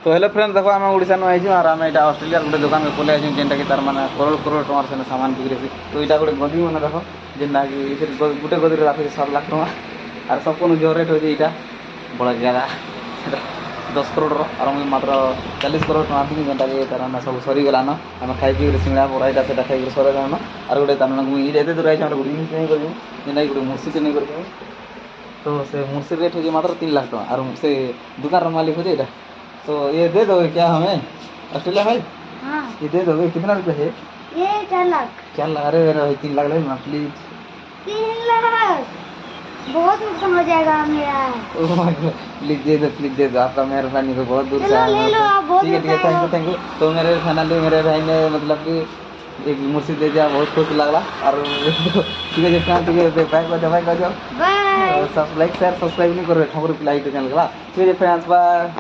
तो hello friends देखो आम ओडिशा नु आइछु और आम एटा ऑस्ट्रेलिया गोटे दुकान में पले आइछु जेनटा कि तार माने करोड़ करोड़ टमार से सामान बिक्री होसी तो एटा गोटे गदी मन देखो जेनटा कि गोटे गदी रे राखि 7 लाख टका और सब को जो रेट होजी एटा बड़ा ज्यादा 10 करोड़ और मुझे मात्र 40 करोड़ टका थी जेनटा कि तार माने सब सरी गला न हम खाइ पी सिंगड़ा बड़ा एटा सेटा खाइ सरे जानो और गोटे तार माने मुई एते दूर आइछु गोटे जिनिस नहीं करबी जेनटा कि गोटे मुर्सी नहीं करबी तो से मुर्सी रेट होजी मात्र 3 लाख टका और से दुकान रो मालिक होजी एटा तो ये दे दोगे क्या हमें ऑस्ट्रेलिया भाई? हाँ ये दे दोगे कितना रुपये है? ये 4 लाख। 4 लाख अरे अरे भाई 3 लाख ले ना प्लीज। 3 लाख बहुत नुकसान हो जाएगा मेरा। ओह माय गॉड प्लीज दे दो आपका मेहरबानी को बहुत दूर से आया ले लो आप बहुत ठीक है थैंक यू तो मेरे फाइनली मेरे भाई ने मतलब कि एक मुर्सी दे दिया बहुत खुश लगला और ठीक है फ्रेंड्स ठीक है बाय कर जाओ बाय सब्सक्राइब नहीं कर रहे ठाकुर पिलाई चैनल का ठीक है फ्रेंड्स बाय।